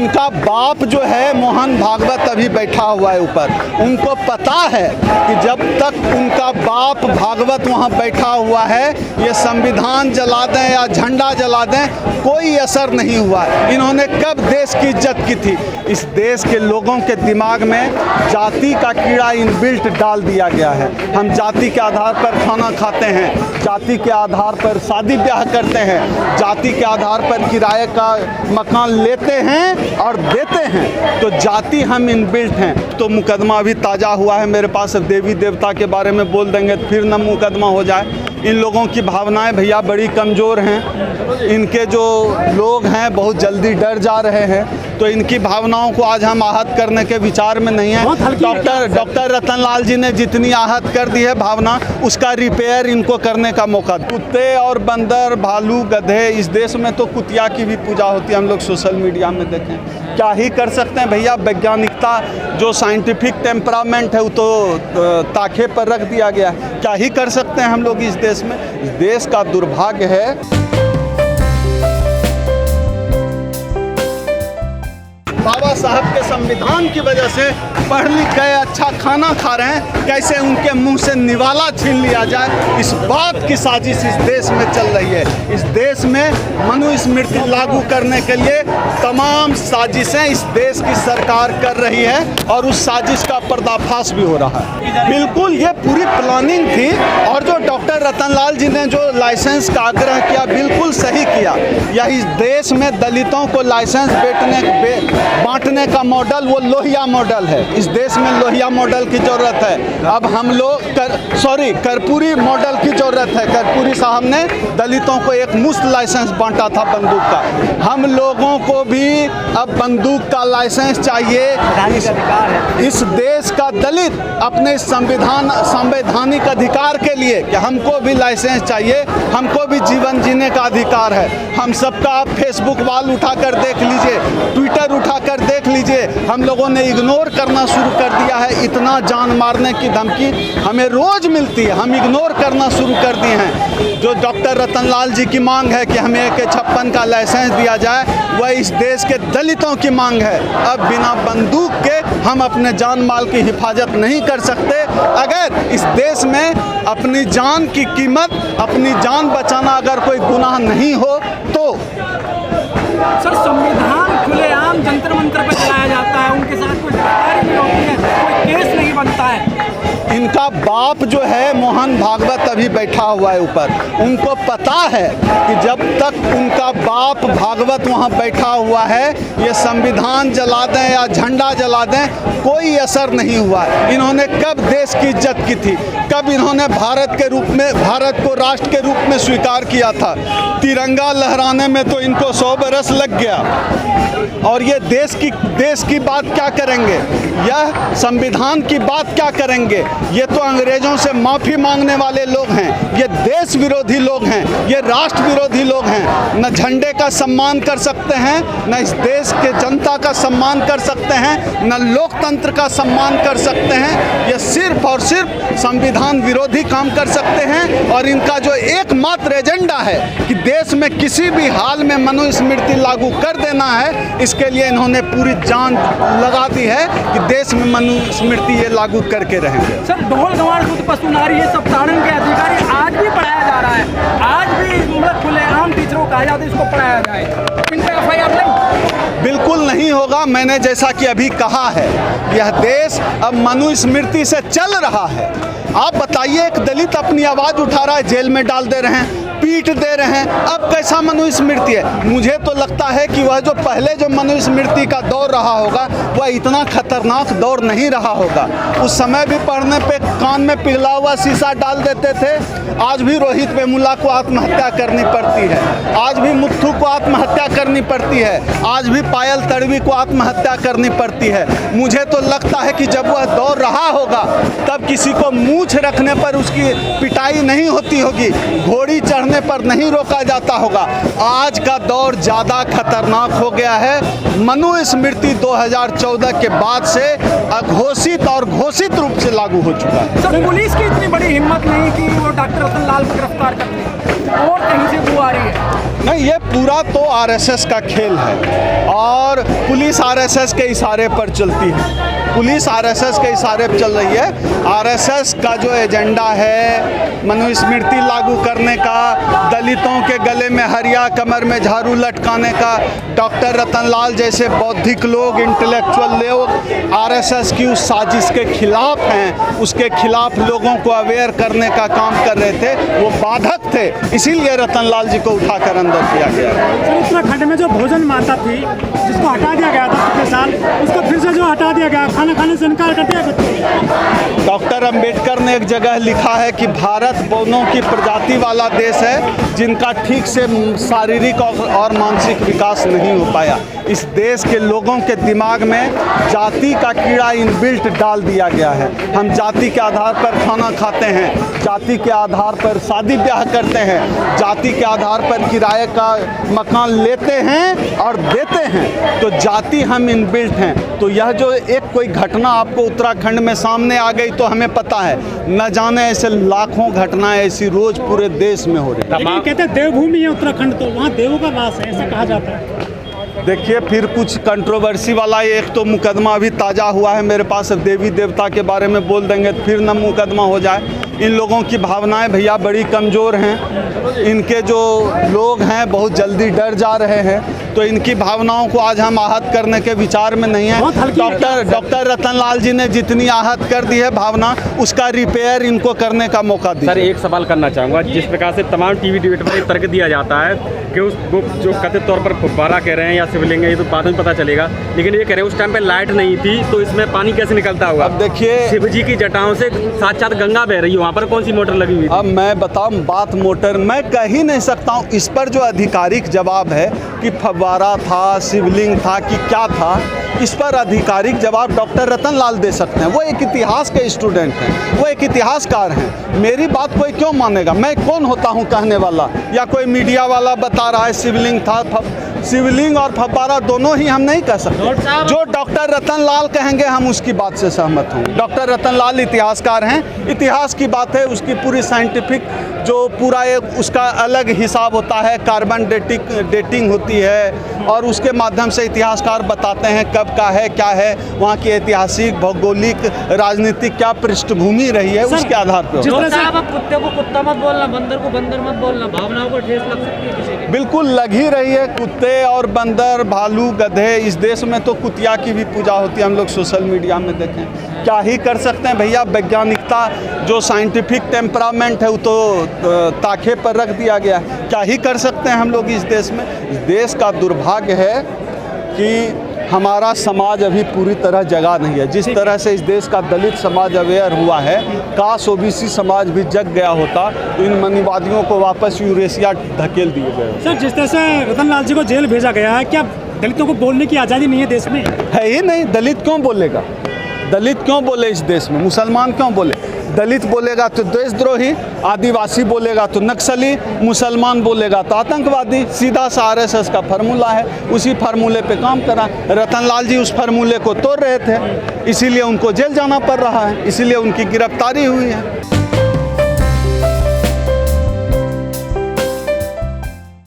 इनका बाप जो है मोहन भागवत अभी बैठा हुआ है ऊपर। उनको पता है कि जब तक उनका बाप भागवत वहाँ बैठा हुआ है, ये संविधान जला दें या झंडा जला दें, कोई असर नहीं हुआ। इन्होंने कब देश की इज्जत की थी? इस देश के लोगों के दिमाग में जाति का कीड़ा इनबिल्ट डाल दिया गया है। हम जाति के आधार पर खाना खाते हैं, जाति के आधार पर शादी ब्याह करते हैं, जाति के आधार पर किराए का मकान लेते हैं और देते हैं, तो जाति हम इनबिल्ट हैं। तो मुकदमा अभी ताज़ा हुआ है मेरे पास, देवी देवता के बारे में बोल देंगे तो फिर न मुकदमा हो जाए। इन लोगों की भावनाएं भैया बड़ी कमज़ोर हैं। इनके जो लोग हैं बहुत जल्दी डर जा रहे हैं, तो इनकी भावनाओं को आज हम आहत करने के विचार में नहीं है। डॉक्टर रतनलाल जी ने जितनी आहत कर दी है भावना, उसका रिपेयर इनको करने का मौका। कुत्ते और बंदर, भालू, गधे, इस देश में तो कुतिया की भी पूजा होती है। हम लोग सोशल मीडिया में देखें, क्या ही कर सकते हैं भैया। वैज्ञानिकता जो साइंटिफिक टेम्परामेंट है वो तो ताखे पर रख दिया गया है। क्या ही कर सकते हैं हम लोग इस देश में। इस देश का दुर्भाग्य है। बाबा साहब के संविधान की वजह से पढ़ लिख गए, अच्छा खाना खा रहे हैं, कैसे उनके मुंह से निवाला छीन लिया जाए, इस बात की साजिश इस देश में चल रही है। इस देश में मनुस्मृति लागू करने के लिए तमाम साजिशें इस देश की सरकार कर रही है और उस साजिश का पर्दाफाश भी हो रहा है। बिल्कुल ये पूरी प्लानिंग थी। और जो डॉक्टर रतनलाल जी ने जो लाइसेंस का आग्रह किया, बिल्कुल सही किया। यह इस देश में दलितों को लाइसेंस बांटने का मॉडल वो लोहिया मॉडल है। इस देश में लोहिया मॉडल की ज़रूरत है। अब हम लोग कर्पूरी मॉडल की ज़रूरत है। कर्पूरी साहब ने दलितों को एक मुफ्त लाइसेंस बांटा था बंदूक का। हम लोगों को भी अब बंदूक का लाइसेंस चाहिए। इस देश का दलित अपने संवैधानिक अधिकार के लिए कि हमको भी लाइसेंस चाहिए, हमको भी जीवन जीने का अधिकार है। हम सबका आप फेसबुक वाल उठाकर देख लीजिए, ट्विटर उठाकर देख लीजिए, हम लोगों ने इग्नोर करना शुरू कर दिया है। इतना जान मारने की धमकी हमें रोज़ मिलती है, हम इग्नोर करना शुरू कर दिए हैं। जो डॉक्टर रतनलाल जी की मांग है कि हमें AK-56 का लाइसेंस दिया जाए, वह इस देश के दलितों की मांग है। अब बिना बंदूक के हम अपने जान माल की हिफाजत नहीं कर सकते। अगर इस देश में अपनी जान की कीमत, अपनी जान बचाना अगर कोई गुनाह नहीं हो तो। सर, संविधान खुलेआम जंतर मंतर पर चलाया जाता है, उनके साथ कोई गिरफ्तारी नहीं होती है, कोई केस नहीं बनता है। इनका बाप जो है मोहन भागवत अभी बैठा हुआ है ऊपर। उनको पता है कि जब तक उनका बाप भागवत वहाँ बैठा हुआ है, ये संविधान जला दें या झंडा जला दें, कोई असर नहीं हुआ। इन्होंने कब देश की इज्जत की थी? कब इन्होंने भारत को राष्ट्र के रूप में स्वीकार किया था? तिरंगा लहराने में तो इनको 100 बरस लग गया। और ये देश की बात क्या करेंगे? यह संविधान की बात क्या करेंगे? ये तो अंग्रेजों से माफ़ी मांगने वाले लोग हैं। ये देश विरोधी लोग हैं, ये राष्ट्र विरोधी लोग हैं। न झंडे का सम्मान कर सकते हैं, न इस देश के जनता का सम्मान कर सकते हैं, न लोकतंत्र का सम्मान कर सकते हैं। ये सिर्फ और सिर्फ संविधान विरोधी काम कर सकते हैं। और इनका जो एकमात्र एजेंडा है कि देश में किसी भी हाल में मनुस्मृति लागू कर देना है, इसके लिए इन्होंने पूरी जान लगा दी है कि देश में मनुस्मृति ये लागू करके रहेंगे। सर, ढोल गंवार खुद पशु नारी, ये सब ताड़न के अधिकारी आज भी पढ़ाया जा रहा है। आज भी खुलेआम टीचरों को कहा जाता है इसको पढ़ाया जाए, इन पर FIR नहीं? बिल्कुल नहीं होगा। मैंने जैसा कि अभी कहा है, यह देश अब मनुस्मृति से चल रहा है। आप बताइए, एक दलित अपनी आवाज़ उठा रहा है, जेल में डाल दे रहे हैं, पीट दे रहे हैं, अब कैसा मनुस्मृति है? मुझे तो लगता है कि वह जो पहले जो मनुस्मृति का दौर रहा होगा, वह इतना खतरनाक दौर नहीं रहा होगा। उस समय भी पढ़ने पे कान में पिघला हुआ शीशा डाल देते थे। आज भी रोहित वेमुला को आत्महत्या करनी पड़ती है, आज भी मुत्थू को आत्महत्या करनी पड़ती है, आज भी पायल तड़वी को आत्महत्या करनी पड़ती है। मुझे तो लगता है कि जब वह दौर रहा होगा, तब किसी को मूंछ रखने पर उसकी पिटाई नहीं होती होगी, घोड़ी चढ़ने पर नहीं रोका जाता होगा। आज का दौर ज़्यादा खतरनाक हो गया है। मनुस्मृति 2014 के बाद से अघोषित और घोषित रूप से लागू हो चुका है। पुलिस की इतनी बड़ी हिम्मत नहीं कि वो डॉक्टर रतनलाल को गिरफ्तार कर ले। और कहीं से बू आ रही है। नहीं, ये पूरा तो आरएसएस का खेल है और पुलिस आरएसएस के इशारे पर चलती है। पुलिस आरएसएस के इशारे पर चल रही है। आरएसएस का जो एजेंडा है मनुस्मृति लागू करने का, दलितों के गले में हरिया, कमर में झाड़ू लटकाने का, डॉक्टर रतनलाल जैसे बौद्धिक लोग, इंटेलेक्चुअल लोग आरएसएस की उस साजिश के खिलाफ हैं, उसके खिलाफ लोगों को अवेयर करने का काम कर रहे थे, वो बाधक थे, इसीलिए रतनलाल जी को उठाकर अंदर किया गया। सर, उत्तराखंड में जो भोजन माता थी जिसको हटा दिया गया था पिछले साल, उसको फिर से जो हटा दिया गया, खाना खाने से इनकार कर दिया बच्चे। डॉक्टर अंबेडकर ने एक जगह लिखा है कि भारत बौनों की प्रजाति वाला देश है जिनका ठीक से शारीरिक और मानसिक विकास नहीं हो पाया। इस देश के लोगों के दिमाग में जाति का कीड़ा इनबिल्ट डाल दिया गया है। हम जाति के आधार पर खाना खाते हैं, जाति के आधार पर शादी ब्याह करते हैं, जाति के आधार पर किराए का मकान लेते हैं और देते हैं, तो जाति हम इनबिल्ट हैं। तो यह जो एक कोई घटना आपको उत्तराखंड में सामने आ गई तो हमें पता है, न जाने ऐसे लाखों घटनाएं ऐसी रोज पूरे देश में हो रही है। लेकिन कहते हैं देवभूमि है उत्तराखंड, तो वहाँ देवों का वास है, ऐसा कहा जाता है। देखिए, फिर कुछ कंट्रोवर्सी वाला एक तो मुकदमा अभी ताज़ा हुआ है मेरे पास, देवी देवता के बारे में बोल देंगे तो फिर न मुकदमा हो जाए। इन लोगों की भावनाएं भैया बड़ी कमज़ोर हैं, इनके जो लोग हैं बहुत जल्दी डर जा रहे हैं, तो इनकी भावनाओं को आज हम आहत करने के विचार में नहीं है। डॉक्टर रतनलाल जी ने जितनी आहत कर दी है भावना, उसका रिपेयर इनको करने का मौका दिया। सर, एक सवाल करना चाहूँगा। जिस प्रकार से तमाम टीवी डिबेट पर एक तर्क दिया जाता है कि उस वो जो कथित तौर पर फुब्बारा कह रहे हैं या शिवलिंग है, ये तो बाद में पता चलेगा, लेकिन ये कह रहे हैं उस टाइम पे लाइट नहीं थी तो इसमें पानी कैसे निकलता होगा। अब देखिए, शिव जी की जटाओं से साक्षात गंगा बह रही है, वहाँ पर कौन सी मोटर लगी हुई थी? अब मैं बताऊं, बात मोटर मैं कह ही नहीं सकता हूं। इस पर जो आधिकारिक जवाब है कि फव्वारा था, शिवलिंग था कि क्या था, इस पर आधिकारिक जवाब डॉक्टर रतनलाल दे सकते हैं। वो एक इतिहास के स्टूडेंट हैं, वो एक इतिहासकार हैं। मेरी बात कोई क्यों मानेगा? मैं कौन होता हूं कहने वाला, या कोई मीडिया वाला बता रहा है शिवलिंग था। शिवलिंग और फव्वारा दोनों ही हम नहीं कह सकते। जो डॉक्टर रतनलाल कहेंगे हम उसकी बात से सहमत होंगे। डॉक्टर रतनलाल इतिहासकार हैं, इतिहास की बात है, उसकी पूरी साइंटिफिक जो पूरा एक उसका अलग हिसाब होता है, कार्बन डेटिंग होती है और उसके माध्यम से इतिहासकार बताते हैं कब का है, क्या है, वहाँ की ऐतिहासिक, भौगोलिक, राजनीतिक क्या पृष्ठभूमि रही है, उसके आधार पर। कुत्ते को कुत्ता मत बोलना, बंदर को बंदर मत बोलना, भावनाओं को ठेस लग सकती है किसी की। बिल्कुल लग ही रही है। कुत्ते और बंदर, भालू, गधे, इस देश में तो कुतिया की भी पूजा होती है, हम लोग सोशल मीडिया में देखें। क्या ही कर सकते हैं भैया, वैज्ञानिकता जो साइंटिफिक टेम्परामेंट है वो तो ताखे पर रख दिया गया है। क्या ही कर सकते हैं हम लोग इस देश में। इस देश का दुर्भाग्य है कि हमारा समाज अभी पूरी तरह जगा नहीं है। जिस तरह से इस देश का दलित समाज अवेयर हुआ है, काश ओबीसी समाज भी जग गया होता तो इन मनीवादियों को वापस यूरेशिया धकेल दिए गए। सर, जिस तरह से रतनलाल जी को जेल भेजा गया है, क्या दलितों को बोलने की आज़ादी नहीं है देश में? है ही नहीं। दलित क्यों बोलेगा? दलित क्यों बोले इस देश में? मुसलमान क्यों बोले? दलित बोलेगा तो देशद्रोही, आदिवासी बोलेगा तो नक्सली, मुसलमान बोलेगा तो आतंकवादी। सीधा सा आरएसएस का फार्मूला है, उसी फार्मूले पे काम करा। रतनलाल जी उस फार्मूले को तोड़ रहे थे, इसीलिए उनको जेल जाना पड़ रहा है, इसीलिए उनकी गिरफ्तारी हुई है।